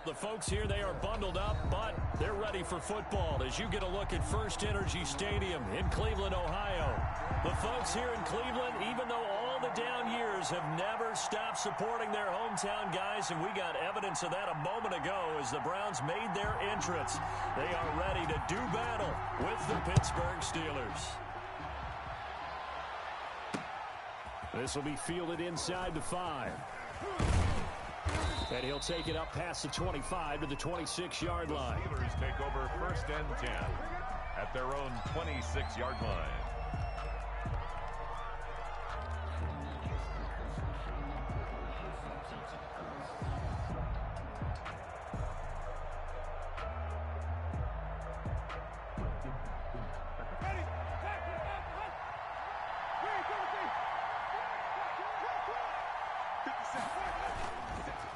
The folks here, they are bundled up, but they're ready for football as you get a look at First Energy Stadium in Cleveland, Ohio. The folks here in Cleveland, even though all the down years, have never stopped supporting their hometown guys, and we got evidence of that a moment ago as the Browns made their entrance. They are ready to do battle with the Pittsburgh Steelers. This will be fielded inside the 5. And he'll take it up past the 25 to the 26-yard line. Steelers take over first and 10 at their own 26-yard line.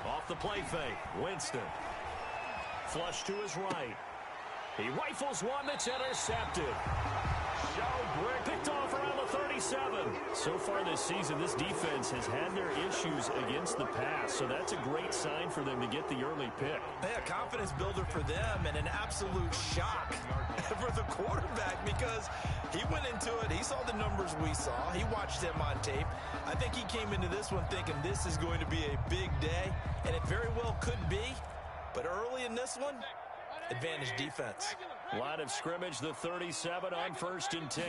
Off the play fake, Winston. Flush to his right. He rifles one that's intercepted. Picked off around the 37. So far this season, this defense has had their issues against the pass, so that's a great sign for them to get the early pick. Hey, a confidence builder for them and an absolute shock for the quarterback because he went into it. He saw the numbers we saw. He watched them on tape. I think he came into this one thinking this is going to be a big day, and it very well could be. But early in this one, advantage defense. Line of scrimmage, the 37 on first and 10.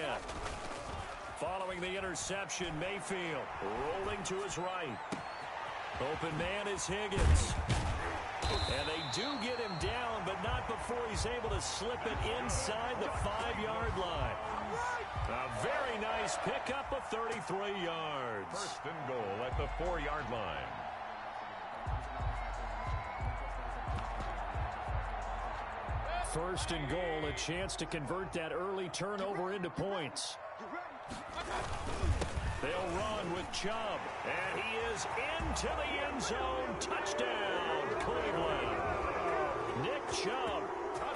Following the interception, Mayfield rolling to his right. Open man is Higgins. And they do get him down, but not before he's able to slip it inside the 5-yard line. A very nice pickup of 33 yards. First and goal at the 4-yard line. First and goal, a chance to convert that early turnover into points. They'll run with Chubb, and he is into the end zone. Touchdown, Cleveland. Nick Chubb,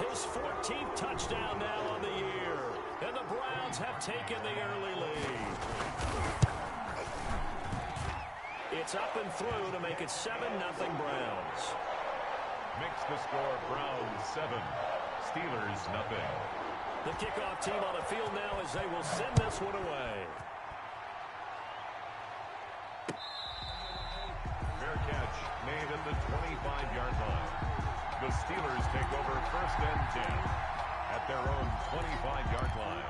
his 14th touchdown now on the year, and the Browns have taken the early lead. It's up and through to make it 7-0 Browns. Makes the score Browns 7, Steelers nothing. The kickoff team on the field now as they will send this one away. Fair catch made at the 25-yard line. The Steelers take over first and 10 at their own 25-yard line.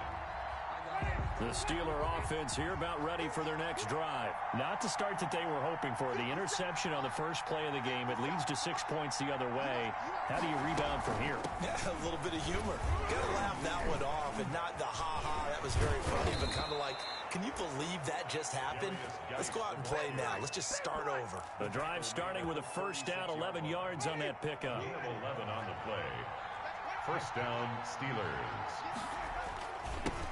The Steeler offense here about ready for their next drive. Not the start that they were hoping for. The interception on the first play of the game. It leads to 6 points the other way. How do you rebound from here? Yeah, a little bit of humor. Got to laugh that one off and not the ha-ha. That was very funny, but kind of like, can you believe that just happened? Let's go out and play now. Let's just start over. The drive starting with a first down, 11 yards on that pickup. 11 on the play. First down, Steelers.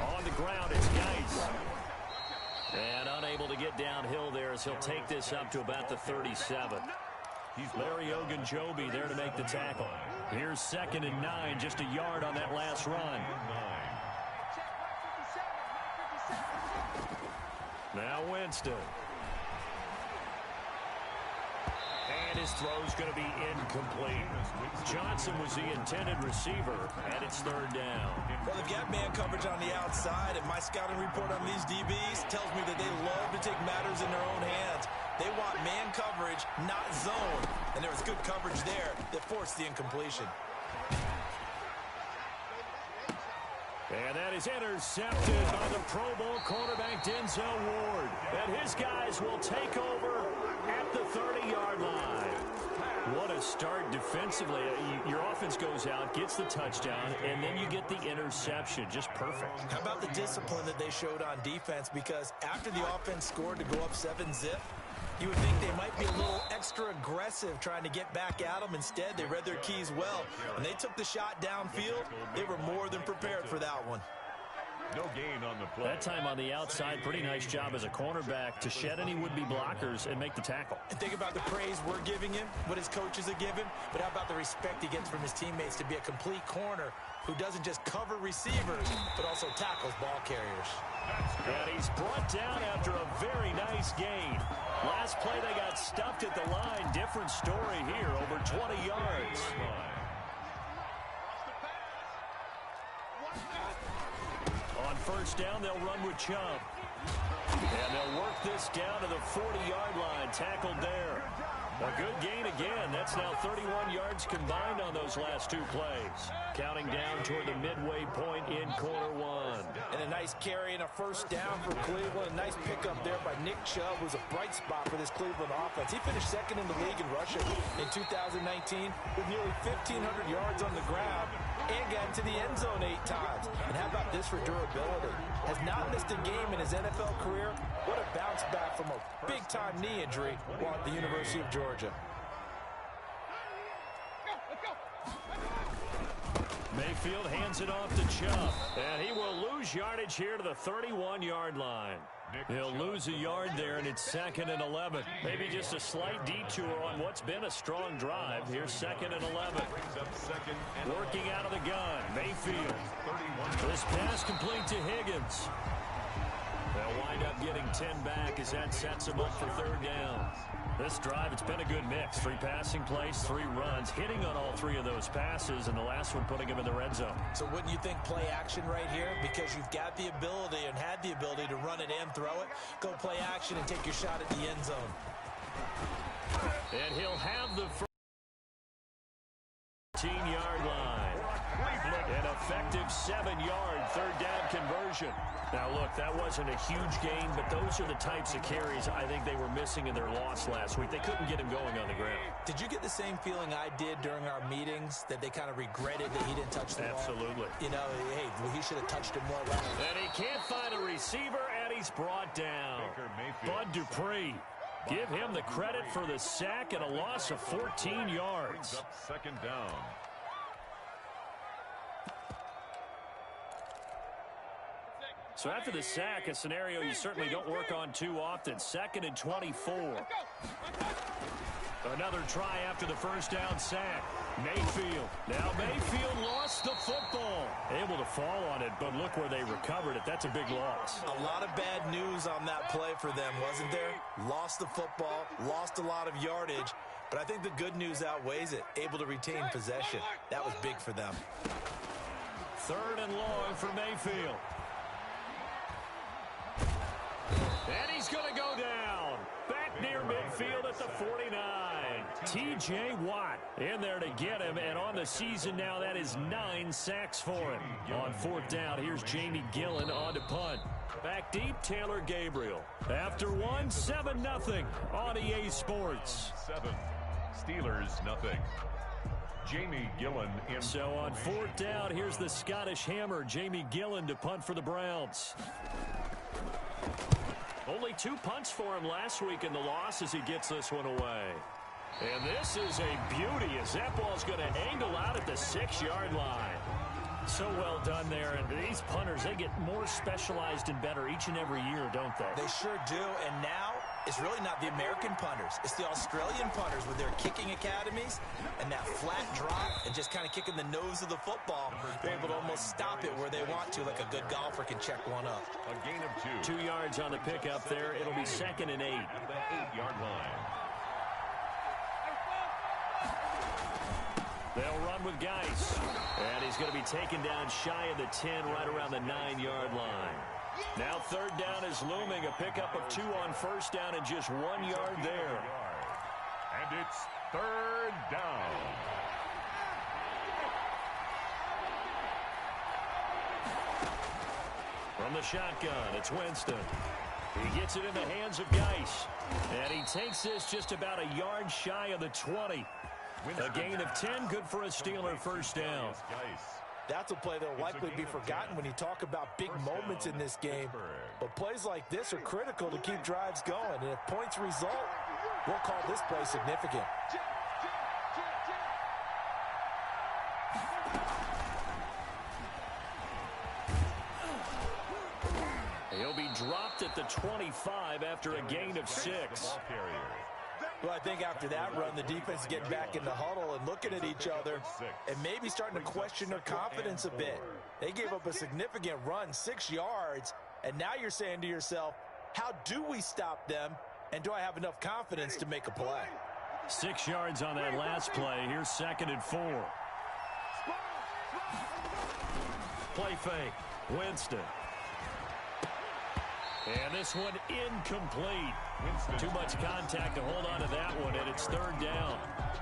On the ground, it's Geis. And unable to get downhill there as he'll take this up to about the 37. Larry Ogunjobi there to make the tackle. Here's 2nd and 9, just a yard on that last run. Now Winston. And his throw's going to be incomplete. Johnson was the intended receiver, and it's 3rd down. Well, they've got man coverage on the outside, and my scouting report on these DBs tells me that they love to take matters in their own hands. They want man coverage, not zone. And there was good coverage there that forced the incompletion. And that is intercepted by the Pro Bowl cornerback Denzel Ward. And his guys will take over at the 30-yard line. What a start defensively. Your offense goes out, gets the touchdown, and then you get the interception. Just perfect. How about the discipline that they showed on defense? Because after the offense scored to go up 7-zip, you would think they might be a little extra aggressive trying to get back at them. Instead, they read their keys well. When they took the shot downfield, they were more than prepared for that one. No gain on the play. That time on the outside, pretty nice job as a cornerback to shed any would-be blockers and make the tackle. And think about the praise we're giving him, what his coaches are giving, but how about the respect he gets from his teammates to be a complete corner who doesn't just cover receivers, but also tackles ball carriers. And he's brought down after a very nice gain. Last play they got stuffed at the line. Different story here, over 20 yards. On first down, they'll run with Chubb. And they'll work this down to the 40-yard line. Tackled there. A good gain again. That's now 31 yards combined on those last two plays. Counting down toward the midway point in quarter one. And a nice carry and a first down for Cleveland. A nice pickup there by Nick Chubb, who's a bright spot for this Cleveland offense. He finished second in the league in rushing in 2019 with nearly 1,500 yards on the ground and got into the end zone 8 times. And how about this for durability? Has not missed a game in his NFL career. What a bounce back from a big-time knee injury while at the University of Georgia. Mayfield hands it off to Chubb. And he will lose yardage here to the 31-yard line. He'll lose a yard there, and it's 2nd and 11. Maybe just a slight detour on what's been a strong drive. Here's 2nd and 11. Working out of the gun, Mayfield. This pass complete to Higgins. They'll wind up getting 10 back as that sets them up for 3rd down. This drive, it's been a good mix. 3 passing plays, 3 runs, hitting on all 3 of those passes, and the last one putting him in the red zone. So wouldn't you think play action right here? Because you've got the ability and had the ability to run it and throw it. Go play action and take your shot at the end zone. And he'll have the 15-yard line. An effective 7-yard 3rd down conversion. Now, look, that wasn't a huge gain, but those are the types of carries I think they were missing in their loss last week. They couldn't get him going on the ground. Did you get the same feeling I did during our meetings, that they kind of regretted that he didn't touch the ball? Absolutely. You know, hey, he should have touched it more. And he can't find a receiver, and he's brought down. Bud Dupree. Give him the credit for the sack and a loss of 14 yards. 2nd down. So after the sack, a scenario you certainly don't work on too often. 2nd and 24. Another try after the first down sack. Mayfield. Now Mayfield lost the football. Able to fall on it, but look where they recovered it. That's a big loss. A lot of bad news on that play for them, wasn't there? Lost the football, lost a lot of yardage, but I think the good news outweighs it. Able to retain possession. That was big for them. 3rd and long for Mayfield. And he's going to go down. Back near midfield at the 49. T.J. Watt in there to get him. And on the season now, that is 9 sacks for him. On 4th down, here's Jamie Gillen on to punt. Back deep, Taylor Gabriel. After 1, 7-0 on EA Sports. 7. Steelers, nothing. Jamie Gillen in. So on 4th down, here's the Scottish Hammer, Jamie Gillen, to punt for the Browns. Only 2 punts for him last week in the loss as he gets this one away. And this is a beauty as that ball's going to angle out at the 6-yard line. So well done there. And these punters, they get more specialized and better each and every year, don't they? They sure do. And now it's really not the American punters. It's the Australian punters with their kicking academies and that flat drop and just kind of kicking the nose of the football. They're able to almost stop it where they want to, like a good golfer can check one up. A gain of 2. 2 yards on the pickup there. It'll be 2nd and 8. At the 8-yard line. They'll run with Geis. And he's going to be taken down shy of the 10, right around the 9-yard line. Now 3rd down is looming. A pickup of 2 on 1st down and just 1 yard there. And it's 3rd down. From the shotgun, it's Winston. He gets it in the hands of Geis. And he takes this just about a yard shy of the 20. A gain of 10, good for a Steeler 1st down. That's a play that will likely be forgotten when you talk about big moments in this game. But plays like this are critical to keep drives going. And if points result, we'll call this play significant. dropped at the 25 after a gain of 6. Well, I think after that run, the defense is getting back in the huddle and looking at each other and maybe starting to question their confidence a bit. They gave up a significant run, 6 yards, and now you're saying to yourself, how do we stop them, and do I have enough confidence to make a play? 6 yards on that last play. Here's 2nd and 4. Play fake. Winston. And this one incomplete. Too much contact to hold on to that one, and it's 3rd down.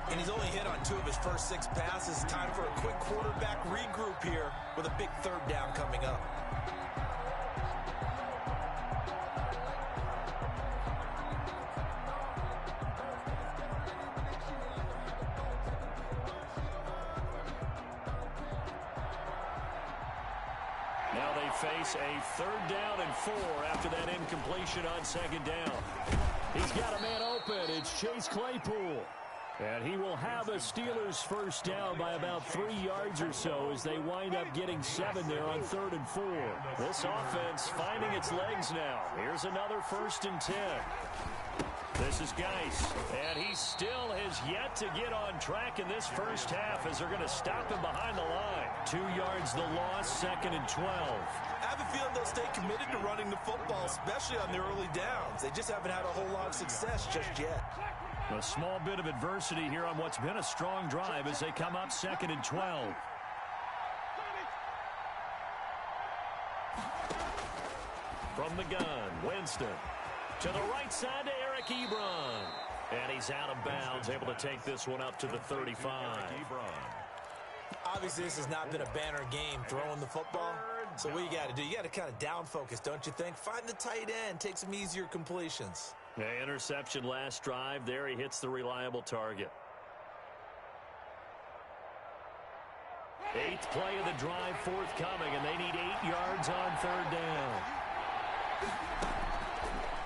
And he's only hit on 2 of his first 6 passes. Time for a quick quarterback regroup here with a big 3rd down coming up. Now they face a 3rd down and 4 after that incompletion on 2nd down. He's got a man open. It's Chase Claypool. And he will have a Steelers first down by about 3 yards or so as they wind up getting 7 there on 3rd and 4. This offense finding its legs now. Here's another 1st and 10. This is Geis, and he still has yet to get on track in this first half as they're going to stop him behind the line. 2 yards the loss, 2nd and 12. I have a feeling they'll stay committed to running the football, especially on their early downs. They just haven't had a whole lot of success just yet. A small bit of adversity here on what's been a strong drive as they come up 2nd and 12. From the gun, Winston. To the right side to Eric Ebron. And he's out of bounds, able to take this one up to the 35. Obviously, this has not been a banner game throwing the football. So what you got to do, you got to kind of down focus, don't you think? Find the tight end, take some easier completions. Yeah, interception last drive. There he hits the reliable target. 8th play of the drive forthcoming, and they need 8 yards on 3rd down.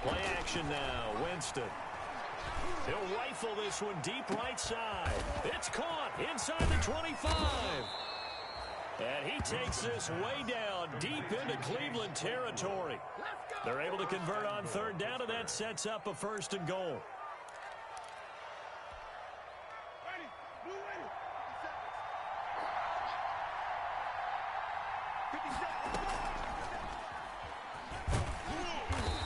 Play action now. Winston. He'll rifle this one deep right side. It's caught inside the 25. And he takes this way down deep into Cleveland territory. They're able to convert on 3rd down, and that sets up a 1st and goal.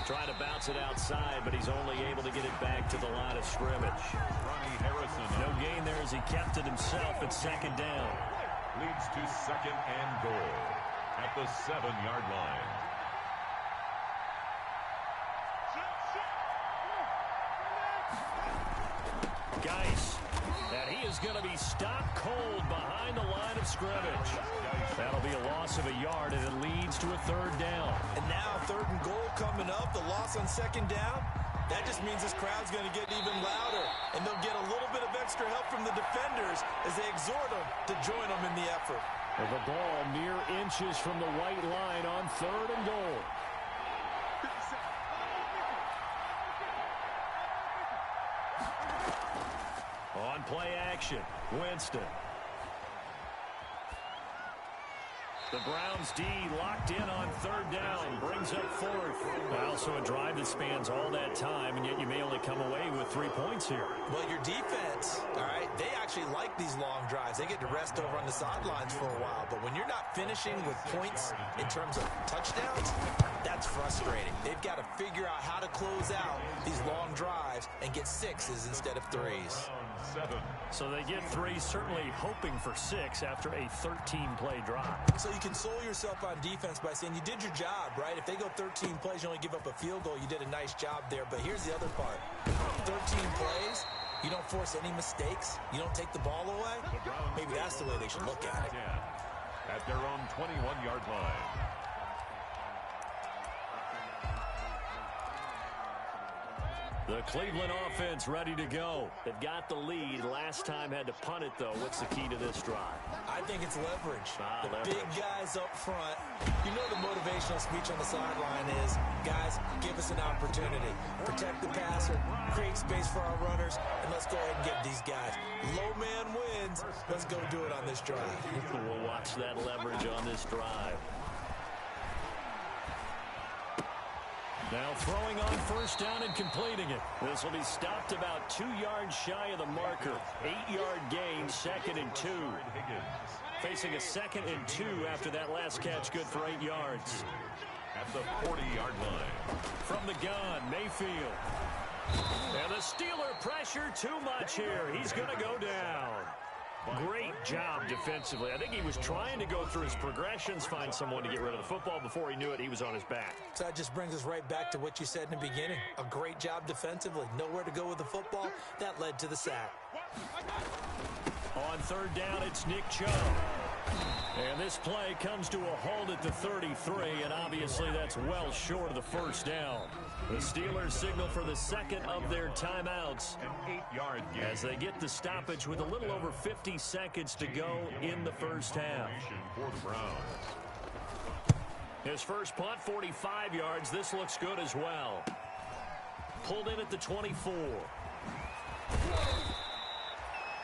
Trying to bounce it outside, but he's only able to get it back to the line of scrimmage. No gain there as he kept it himself at 2nd down. Leads to 2nd and goal at the 7-yard line. Geis, and he is going to be stopped cold behind the line of scrimmage. That'll be a loss of a yard, and it leads to a 3rd down. And now 3rd and goal coming up, the loss on 2nd down. That just means this crowd's going to get even louder, and they'll get a little bit of extra help from the defenders as they exhort them to join them in the effort. And the ball mere inches from the white line on 3rd and goal. On play action, Winston. The Browns D locked in on 3rd down, brings up 4th. Also a drive that spans all that time, and yet you may only come away with 3 points here. Well, your defense, all right, they actually like these long drives. They get to rest over on the sidelines for a while, but when you're not finishing with points in terms of touchdowns, that's frustrating. They've got to figure out how to close out these long drives and get 6s instead of 3s. So they get 3, certainly hoping for 6 after a 13-play drive. So you console yourself on defense by saying you did your job, right? If they go 13 plays, you only give up a field goal, you did a nice job there. But here's the other part. 13 plays, you don't force any mistakes, you don't take the ball away. Maybe that's the way they should look at it. At their own 21-yard line. The Cleveland offense ready to go. They've got the lead. Last time had to punt it, though. What's the key to this drive? I think it's leverage. The leverage. Big guys up front. You know the motivational speech on the sideline is, guys, give us an opportunity. Protect the passer, create space for our runners, and let's go ahead and get these guys. Low man wins. Let's go do it on this drive. We'll watch that leverage on this drive. Now throwing on first down and completing it. This will be stopped about 2 yards shy of the marker. 8-yard gain, 2nd and 2. Facing a 2nd and 2 after that last catch, good for 8 yards. At the 40-yard line. From the gun, Mayfield. And the Steeler pressure too much here. He's going to go down. Great job defensively. I think he was trying to go through his progressions, find someone to get rid of the football. Before he knew it, he was on his back. So that just brings us right back to what you said in the beginning. A great job defensively. Nowhere to go with the football. That led to the sack. On 3rd down, it's Nick Chubb. And this play comes to a halt at the 33, and obviously that's well short of the first down. The Steelers signal for the 2nd of their timeouts An 8-yard gain. as they get the stoppage with a little over 50 seconds to go in the first half. For the Browns. His first punt, 45 yards. This looks good as well. Pulled in at the 24.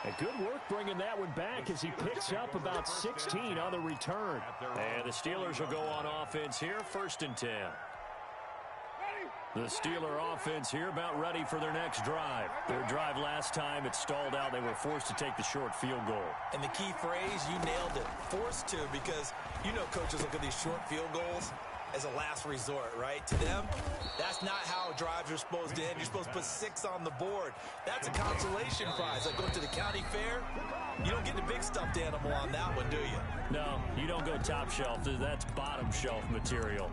A good work bringing that one back as he picks up about 16 on the return. And the Steelers will go on offense here, 1st and 10. The Steeler offense here about ready for their next drive. Their drive last time, it stalled out. They were forced to take the short field goal. And the key phrase, you nailed it. Forced to, because you know coaches look at these short field goals as a last resort, right? To them, that's not how drives are supposed to end. You're supposed to put 6 on the board. That's a consolation prize. Like going to the county fair, you don't get the big stuffed animal on that one, do you? No, you don't go top shelf. That's bottom shelf material.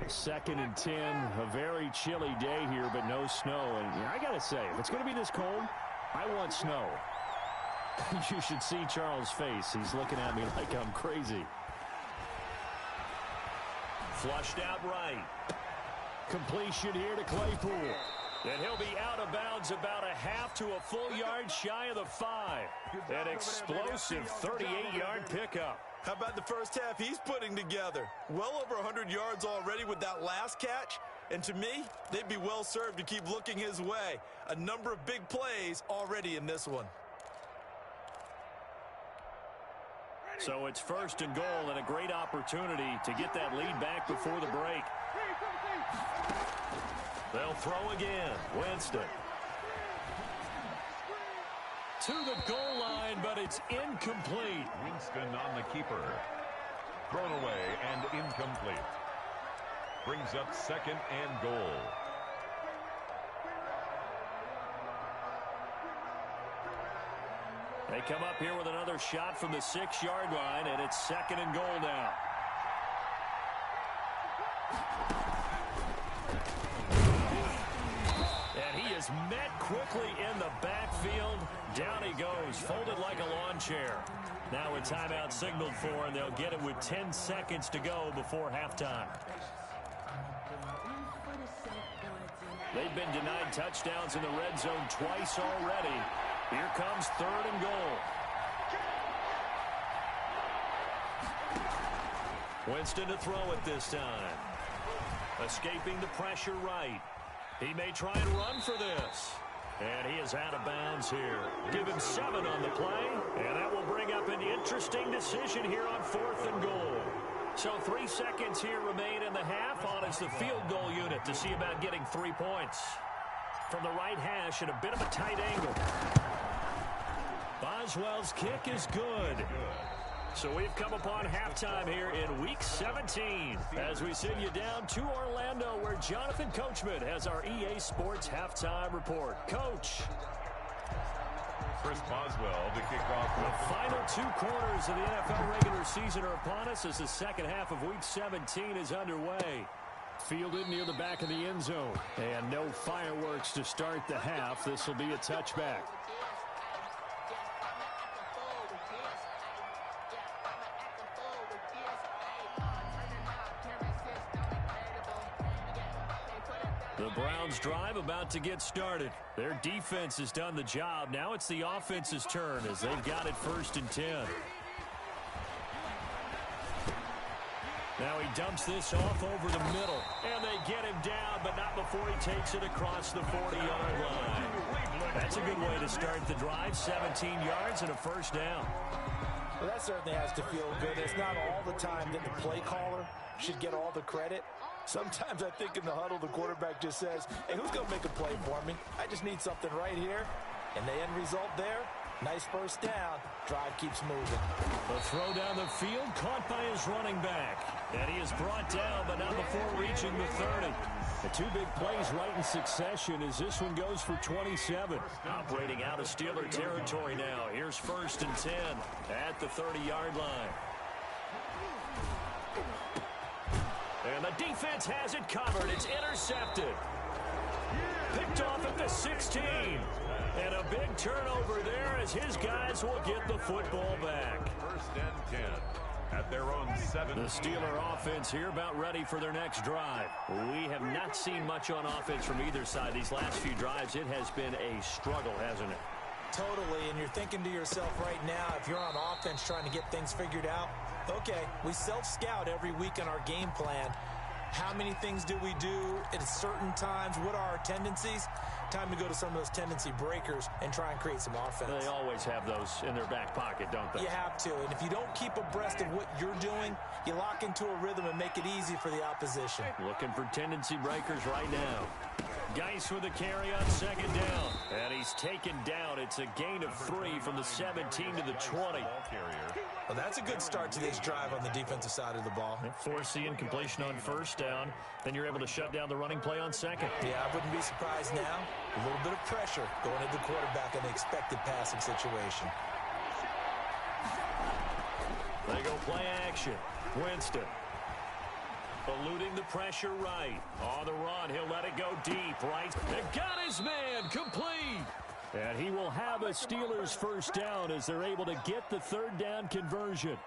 2nd and 10, a very chilly day here, but no snow. And I got to say, if it's going to be this cold, I want snow. You should see Charles' face. He's looking at me like I'm crazy. Flushed out right. Completion here to Claypool. And he'll be out of bounds about a half to a full yard shy of the 5. An explosive 38-yard pickup. How about the first half he's putting together? Well over 100 yards already with that last catch. And to me, they'd be well served to keep looking his way. A number of big plays already in this one. So it's 1st and goal and a great opportunity to get that lead back before the break. They'll throw again. Winston. To the goal line, but it's incomplete. Winston on the keeper. Thrown away and incomplete. Brings up 2nd and goal. They come up here with another shot from the 6-yard line, and it's 2nd and goal now. And he is met quickly in the backfield. Down he goes, folded like a lawn chair. Now a timeout signaled for, and they'll get it with 10 seconds to go before halftime. They've been denied touchdowns in the red zone twice already. Here comes 3rd and goal. Winston to throw it this time. Escaping the pressure right. He may try and run for this. And he is out of bounds here. Give him 7 on the play. And that will bring up an interesting decision here on 4th and goal. So 3 seconds here remain in the half. On is the field goal unit to see about getting 3 points. From the right hash at a bit of a tight angle. Boswell's kick is good. So we've come upon halftime here in Week 17 as we send you down to Orlando where Jonathan Coachman has our EA Sports Halftime Report. Coach. Chris Boswell to kick off. The final 2 quarters of the NFL regular season are upon us as the second half of Week 17 is underway. Fielded near the back of the end zone. And no fireworks to start the half. This will be a touchback. The Browns drive about to get started. Their defense has done the job. Now it's the offense's turn as they've got it 1st and 10. Now he dumps this off over the middle. And they get him down, but not before he takes it across the 40-yard line. That's a good way to start the drive. 17 yards and a 1st down. Well, that certainly has to feel good. It's not all the time that the play caller should get all the credit. Sometimes I think in the huddle, the quarterback just says, hey, who's going to make a play for me? I just need something right here. And the end result there, nice first down. Drive keeps moving. The throw down the field, caught by his running back. And he is brought down, but not before reaching the 30. The two big plays right in succession as this one goes for 27. Operating out of Steeler territory now. Here's 1st and 10 at the 30-yard line. And the defense has it covered. It's intercepted. Picked off at the 16. And a big turnover there as his guys will get the football back. 1st and 10 at their own 7. The Steeler offense here about ready for their next drive. We have not seen much on offense from either side these last few drives. It has been a struggle, hasn't it? Totally, and you're thinking to yourself right now, if you're on offense trying to get things figured out, okay, we self-scout every week on our game plan. How many things do we do at certain times? What are our tendencies? Time to go to some of those tendency breakers and try and create some offense. They always have those in their back pocket, don't they? You have to, and if you don't keep abreast of what you're doing, you lock into a rhythm and make it easy for the opposition. Looking for tendency breakers right now. Geis with a carry on 2nd down. And he's taken down. It's a gain of 3 from the 17 to the 20. Well, that's a good start to this drive on the defensive side of the ball. Force the incompletion on 1st down. Then you're able to shut down the running play on 2nd. Yeah, I wouldn't be surprised now. A little bit of pressure going at the quarterback in the expected passing situation. They go play action. Winston. Eluding the pressure right. On the run, he'll let it go deep, right? They got his man, complete. And he will have a Steelers 1st down as they're able to get the 3rd down conversion.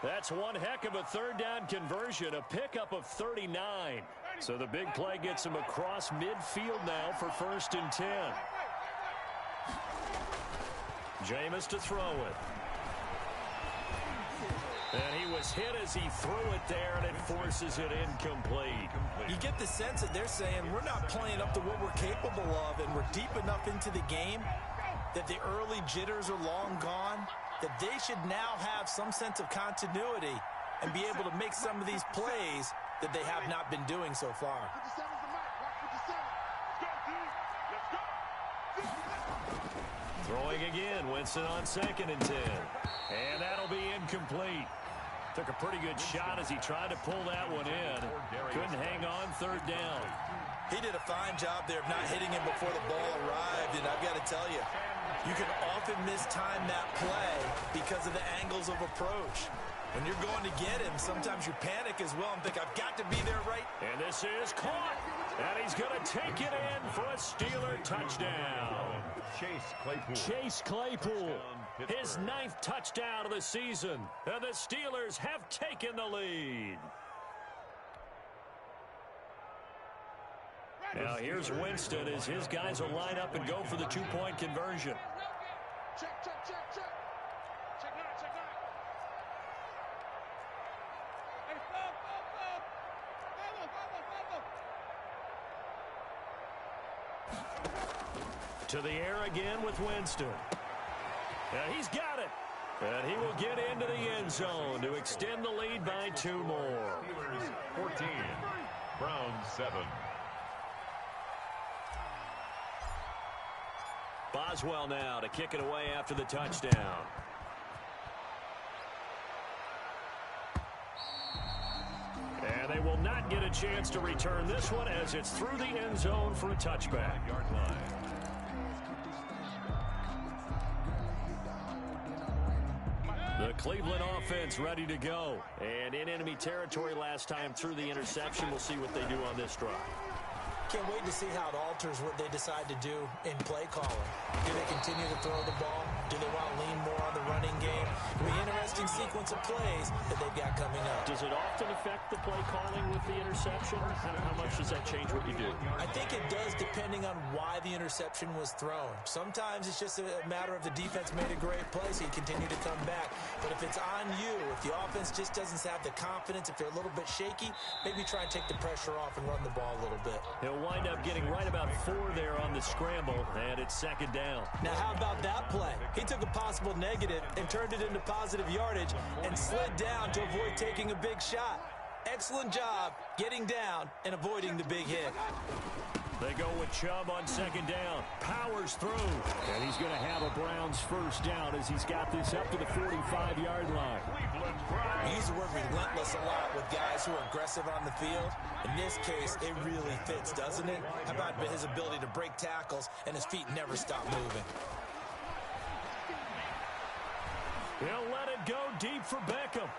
That's one heck of a 3rd down conversion, a pickup of 39. So the big play gets him across midfield now for 1st and 10. Jameis to throw it. And he was hit as he threw it there, and it forces it incomplete. You get the sense that they're saying we're not playing up to what we're capable of, and we're deep enough into the game that the early jitters are long gone, that they should now have some sense of continuity and be able to make some of these plays that they have not been doing so far. Throwing again, Winston on 2nd and 10. And that'll be incomplete. Took a pretty good shot as he tried to pull that one in. Couldn't hang on 3rd down. He did a fine job there of not hitting him before the ball arrived, and I've got to tell you, you can often mistime that play because of the angles of approach. When you're going to get him, sometimes you panic as well and think, I've got to be there right. And this is caught. And he's going to take it in for a Steeler touchdown. Chase Claypool. His 9th touchdown of the season. And the Steelers have taken the lead. Now here's Winston as his guys will line up and go for the 2-point conversion. Check, check, check, check. Check that, check that. Hey, stop, stop, stop. To the air again with Winston. And he's got it. And he will get into the end zone to extend the lead by 2 more. Steelers 14, Browns 7. Boswell now to kick it away after the touchdown. And they will not get a chance to return this one as it's through the end zone for a touchback. Yard line. The Cleveland offense ready to go. And in enemy territory last time through the interception. We'll see what they do on this drive. Can't wait to see how it alters what they decide to do in play calling. Do they continue to throw the ball? Do they want to lean more on the running game? It'll be an interesting sequence of plays that they've got coming up. Does it often affect the play calling with the interception? How much does that change what you do? I think it does depending on why the interception was thrown. Sometimes it's just a matter of the defense made a great play, so you continue to come back. But if it's on you, if the offense just doesn't have the confidence, if they're a little bit shaky, maybe try and take the pressure off and run the ball a little bit. He'll wind up getting right about 4 there on the scramble, and it's 2nd down. Now, how about that play? He took a possible negative and turned it into positive yardage and slid down to avoid taking a big shot. Excellent job getting down and avoiding the big hit. They go with Chubb on second down. Powers through. And he's going to have a Browns first down as he's got this up to the 45-yard line. We use the word relentless a lot with guys who are aggressive on the field. In this case, it really fits, doesn't it? How about his ability to break tackles and his feet never stop moving? He'll let it go deep for Beckham.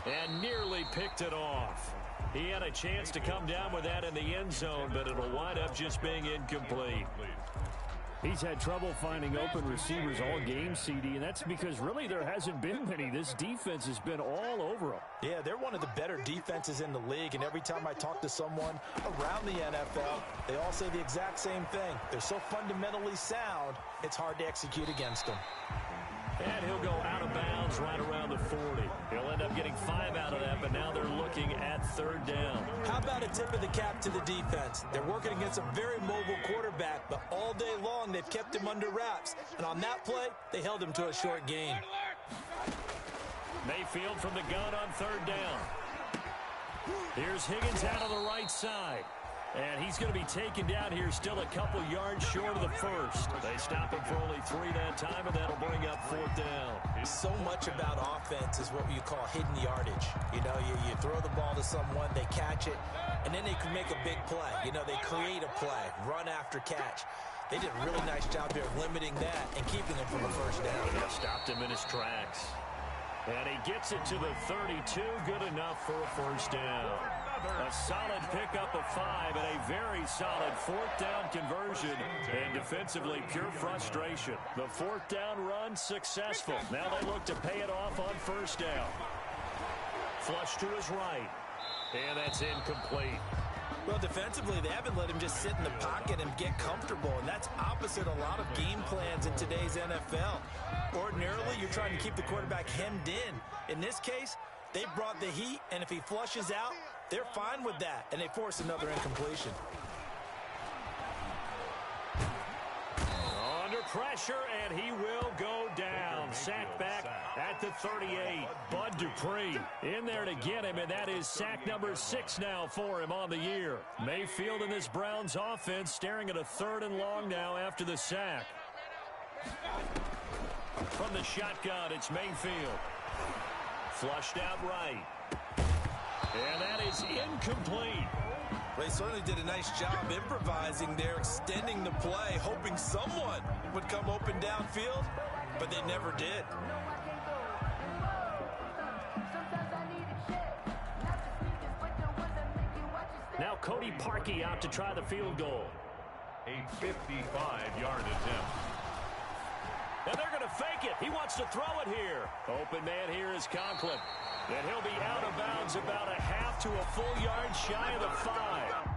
And nearly picked it off. He had a chance to come down with that in the end zone, but it'll wind up just being incomplete. He's had trouble finding open receivers all game, CD, and that's because really there hasn't been many. This defense has been all over them. Yeah, they're one of the better defenses in the league, and every time I talk to someone around the NFL, they all say the exact same thing. They're so fundamentally sound, it's hard to execute against them. And he'll go out of bounds right around the 40. He'll end up getting 5 out of that, but now they're looking at third down. How about a tip of the cap to the defense? They're working against a very mobile quarterback, but all day long they've kept him under wraps. And on that play, they held him to a short gain. Mayfield from the gun on third down. Here's Higgins out of the right side. And he's going to be taken down here still a couple yards short of the first. They stop him for only 3 that time, and that'll bring up fourth down. So much about offense is what you call hidden yardage. You know, you throw the ball to someone, they catch it, and then they can make a big play. You know, they create a play, run after catch. They did a really nice job here limiting that and keeping him from a first down. They stopped him in his tracks. And he gets it to the 32, good enough for a first down. A solid pickup of 5 and a very solid fourth down conversion. And defensively, pure frustration. The fourth down run successful. Now they look to pay it off on first down. Flush to his right. And that's incomplete. Well, defensively, they haven't let him just sit in the pocket and get comfortable, and that's opposite a lot of game plans in today's NFL. Ordinarily, you're trying to keep the quarterback hemmed in. In this case, they brought the heat, and if he flushes out, they're fine with that, and they force another incompletion. Under pressure, and he will go down. Sacked back at the 38. Bud Dupree in there to get him, and that is sack number 6 now for him on the year. Mayfield in this Browns offense staring at a 3rd and long now after the sack. From the shotgun, it's Mayfield. Flushed out right. And that is incomplete. They certainly did a nice job improvising there, extending the play, hoping someone would come open downfield, but they never did. Now Cody Parkey out to try the field goal. A 55-yard attempt. And they're going to fake it. He wants to throw it here. Open man here is Conklin. And he'll be out of bounds about a half to a full yard shy of the 5.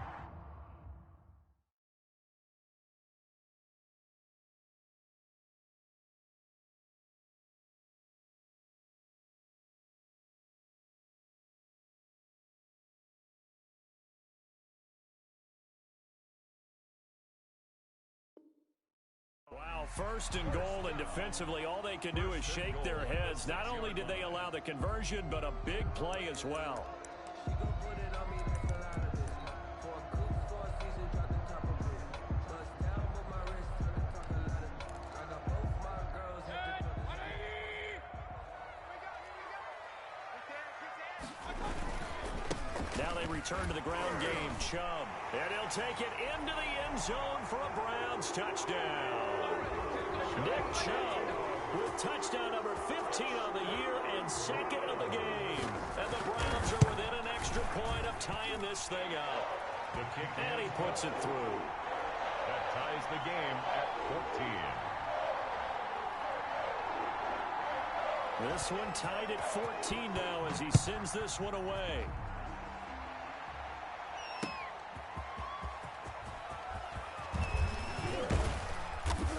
Wow, 1st and goal, and defensively all they can do is shake their heads. Not only did they allow the conversion, but a big play as well. Now they return to the ground game. Chubb. And he'll take it into the end zone for a Browns touchdown. Nick Chubb with touchdown number 15 on the year and 2nd of the game. And the Browns are within an extra point of tying this thing up. And he puts it through. That ties the game at 14. This one tied at 14 now as he sends this one away.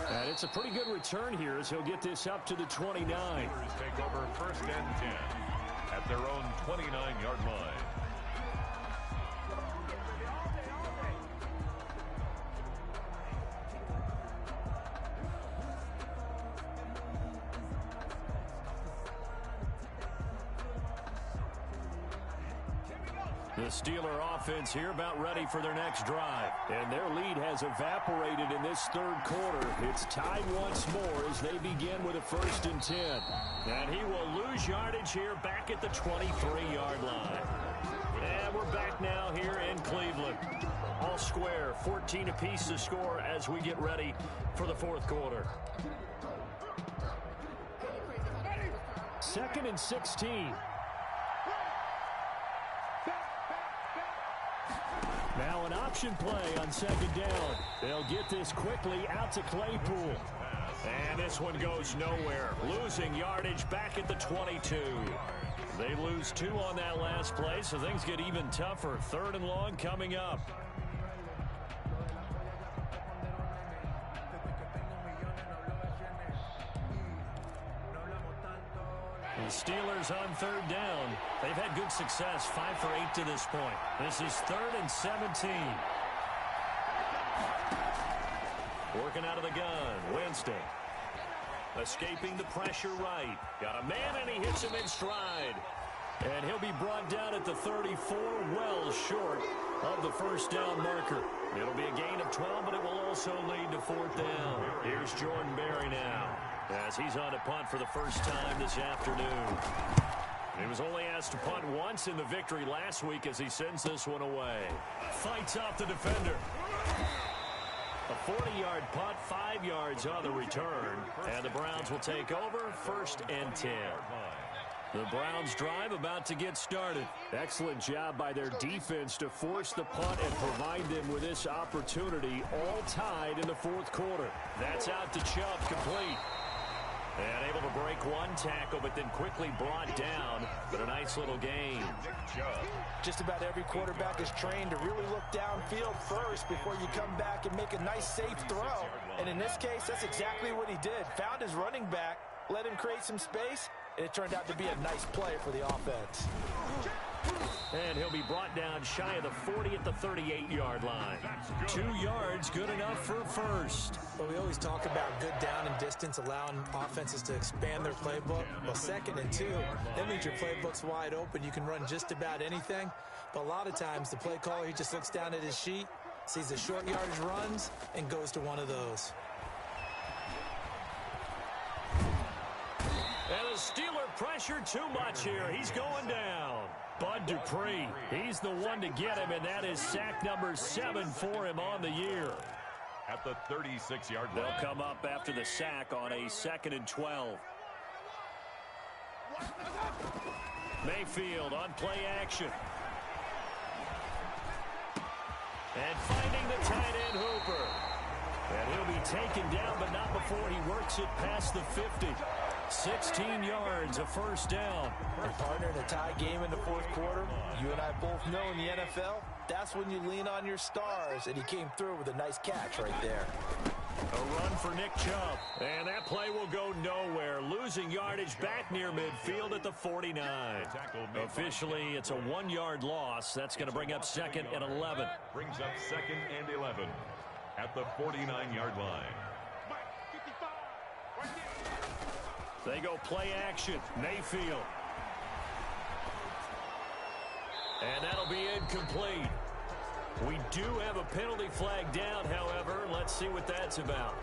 And it's a pretty good return here as he'll get this up to the 29. Steelers take over 1st and 10 at their own 29-yard line. The Steeler offense here about ready for their next drive. And their lead has evaporated in this third quarter. It's tied once more as they begin with a 1st and 10. And he will lose yardage here back at the 23-yard line. And we're back now here in Cleveland. All square, 14 apiece to score as we get ready for the fourth quarter. 2nd and 16. Now an option play on 2nd down. They'll get this quickly out to Claypool. And this one goes nowhere. Losing yardage back at the 22. They lose 2 on that last play, so things get even tougher. 3rd and long coming up. The Steelers on 3rd down. They've had good success, 5 for 8 to this point. This is 3rd and 17. Working out of the gun, Winston. Escaping the pressure right. Got a man, and he hits him in stride. And he'll be brought down at the 34, well short of the 1st down marker. It'll be a gain of 12, but it will also lead to 4th down. Here's Jordan Berry now, as he's on to punt for the first time this afternoon. He was only asked to punt once in the victory last week as he sends this one away. Fights off the defender. A 40-yard punt, 5 yards on the return. And the Browns will take over, 1st and 10. The Browns drive about to get started. Excellent job by their defense to force the punt and provide them with this opportunity, all tied in the 4th quarter. That's out to Chubb, complete. And able to break one tackle, but then quickly brought down. But a nice little gain. Just about every quarterback is trained to really look downfield first before you come back and make a nice, safe throw. And in this case, that's exactly what he did. Found his running back, let him create some space, and it turned out to be a nice play for the offense. And he'll be brought down shy of the 40 at the 38-yard line. 2 yards, good enough for 1st. Well, we always talk about good down and distance, allowing offenses to expand their playbook. Well, 2nd and 2, that means your playbook's wide open. You can run just about anything. But a lot of times, the play caller, he just looks down at his sheet, sees the short yardage runs, and goes to one of those. And the Steeler pressure too much here. He's going down. Bud Dupree, he's the one to get him, and that is sack number 7 for him on the year. At the 36-yard line. They'll come up after the sack on a 2nd and 12. Mayfield on play action. And finding the tight end Hooper. And he'll be taken down, but not before he works it past the 50. 16 yards, a 1st down. And partner, in a tie game in the 4th quarter, you and I both know in the NFL, that's when you lean on your stars, and he came through with a nice catch right there. A run for Nick Chubb, and that play will go nowhere. Losing yardage back near midfield at the 49. Officially, it's a 1-yard loss. That's going to bring up 2nd and 11. Brings up 2nd and 11 at the 49-yard line. They go play action. Mayfield. And that'll be incomplete. We do have a penalty flag down, however. Let's see what that's about.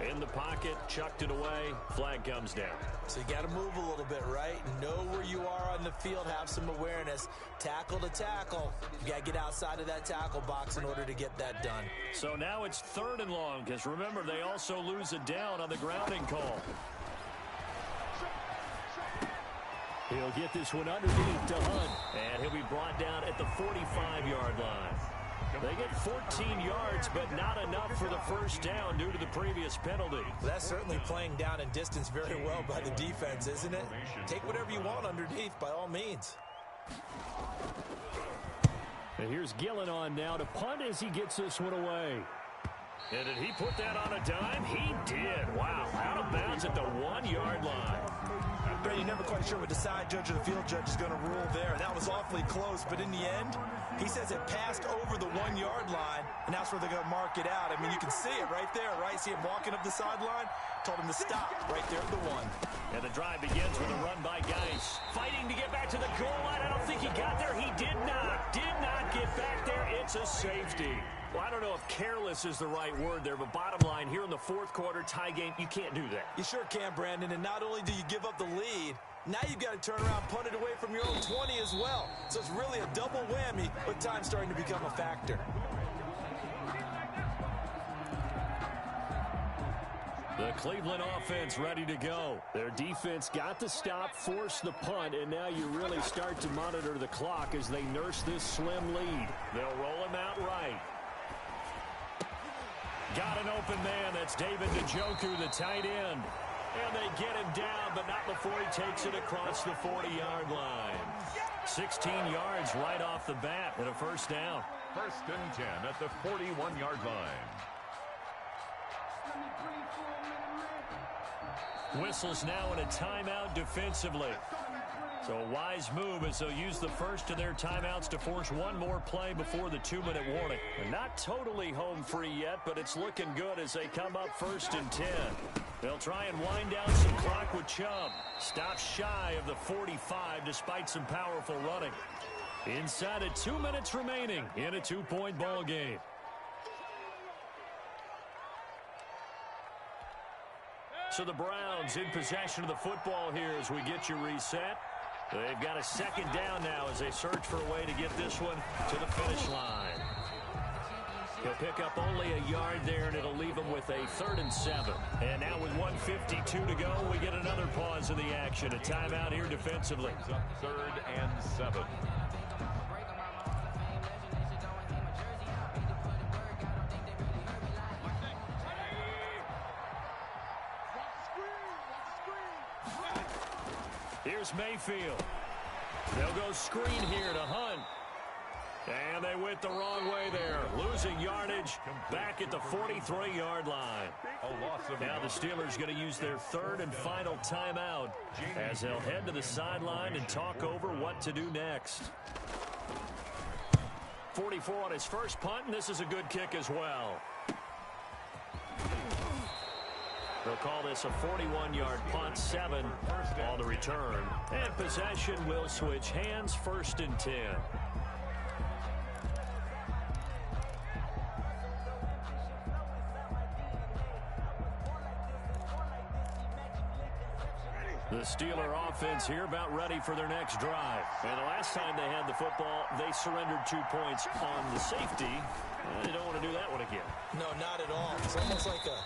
In the pocket, chucked it away. Flag comes down. So you got to move a little bit, right? Know where you are on the field. Have some awareness. Tackle to tackle. You got to get outside of that tackle box in order to get that done. So now it's 3rd and long, because remember, they also lose a down on the grounding call. He'll get this one underneath to Hunt, and he'll be brought down at the 45-yard line. They get 14 yards, but not enough for the 1st down due to the previous penalty. That's certainly playing down in distance very well by the defense, isn't it? Take whatever you want underneath, by all means. And here's Gillen on now to punt as he gets this one away. And did he put that on a dime? He did. Wow, out of bounds at the 1-yard line. Brady, you're never quite sure what the side judge or the field judge is going to rule there. That was awfully close, but in the end, he says it passed over the 1-yard line, and that's where they're going to mark it out. I mean, you can see it right there, right? See him walking up the sideline? Told him to stop right there at the 1. And the drive begins with a run by Geis. Fighting to get back to the goal line. I don't think he got there. He did not. safety. Well, I don't know if careless is the right word there, but bottom line, here in the fourth quarter, tie game, you can't do that. You sure can, Brandon, and not only do you give up the lead, now you've got to turn around, punt it away from your own 20 as well. So it's really a double whammy with time starting to become a factor. The Cleveland offense ready to go. Their defense got the stop, forced the punt, and now you really start to monitor the clock as they nurse this slim lead. They'll roll him out right. Got an open man. That's David Njoku, the tight end. And they get him down, but not before he takes it across the 40-yard line. 16 yards right off the bat and a first down. First and 10 at the 41-yard line. Whistles now in a timeout defensively. So a wise move as they'll use the first of their timeouts to force one more play before the 2-minute warning. They're not totally home free yet, but it's looking good as they come up first and 10. They'll try and wind down some clock with Chubb. Stops shy of the 45 despite some powerful running. Inside of 2 minutes remaining in a 2-point ball game. So the Browns in possession of the football here as we get you reset. They've got a second down now as they search for a way to get this one to the finish line. He'll pick up only a yard there, and it'll leave him with a 3rd and 7. And now with 1:52 to go, we get another pause in the action. A timeout here defensively. 3rd and 7. Here's Mayfield. They'll go screen here to Hunt. And they went the wrong way there. Losing yardage back at the 43-yard line. Now the Steelers going to use their 3rd and final timeout as they'll head to the sideline and talk over what to do next. 44 on his first punt, and this is a good kick as well. They'll call this a 41-yard punt, 7 on the return. And possession will switch hands, 1st and 10. The Steeler offense here about ready for their next drive. And the last time they had the football, they surrendered 2 points on the safety. They don't want to do that one again. No, not at all. It's almost like a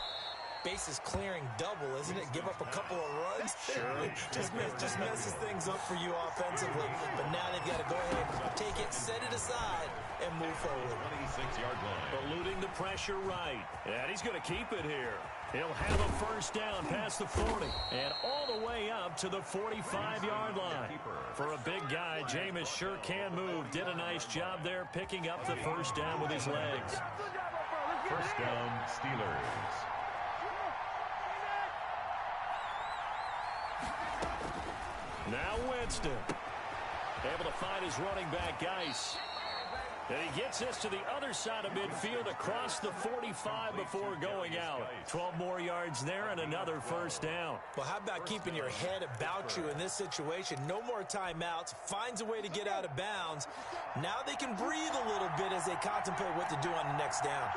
bases clearing double, isn't it? Give up a couple of runs. Sure. just messes things up for you offensively. But now they've got to go ahead, take it, set it aside, and move forward. 26-yard line. Eluding the pressure right. And he's going to keep it here. He'll have a first down past the 40 and all the way up to the 45-yard line. For a big guy, Jameis sure can move. Did a nice job there picking up the first down with his legs. First down, Steelers. Now Winston. Able to find his running back, Geis. And he gets this to the other side of midfield across the 45 before going out. 12 more yards there and another first down. Well, how about keeping your head about you in this situation? No more timeouts. Finds a way to get out of bounds. Now they can breathe a little bit as they contemplate what to do on the next down.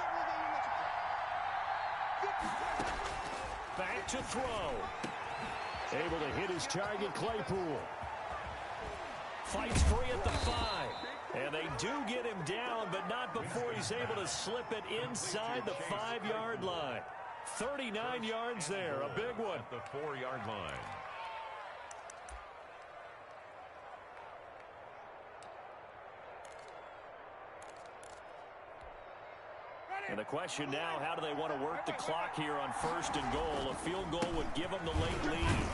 Back to throw. Able to hit his target, Claypool. Fights free at the 5. And they do get him down, but not before he's able to slip it inside the 5-yard line. 39 yards there, a big one. At the 4-yard line. And the question now, how do they want to work the clock here on 1st and goal? A field goal would give them the late lead.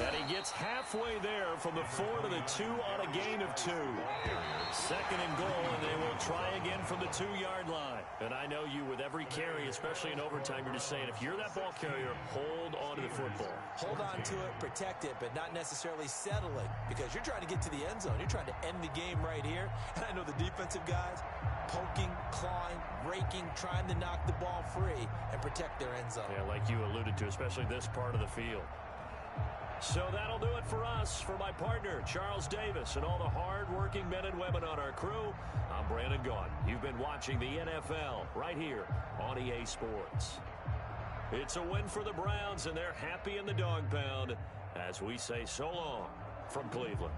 And he gets halfway there from the 4 to the 2 on a gain of 2. 2nd and goal, and they will try again from the 2-yard line. And I know you, with every carry, especially in overtime, you're just saying, if you're that ball carrier, hold on to the football. Hold on to it, protect it, but not necessarily settling, because you're trying to get to the end zone. You're trying to end the game right here. And I know the defensive guys, poking, clawing, raking, trying to knock the ball free and protect their end zone. Yeah, like you alluded to, especially this part of the field. So that'll do it for us. For my partner, Charles Davis, and all the hard-working men and women on our crew, I'm Brandon Gaudin. You've been watching the NFL right here on EA Sports. It's a win for the Browns, and they're happy in the dog pound as we say so long from Cleveland.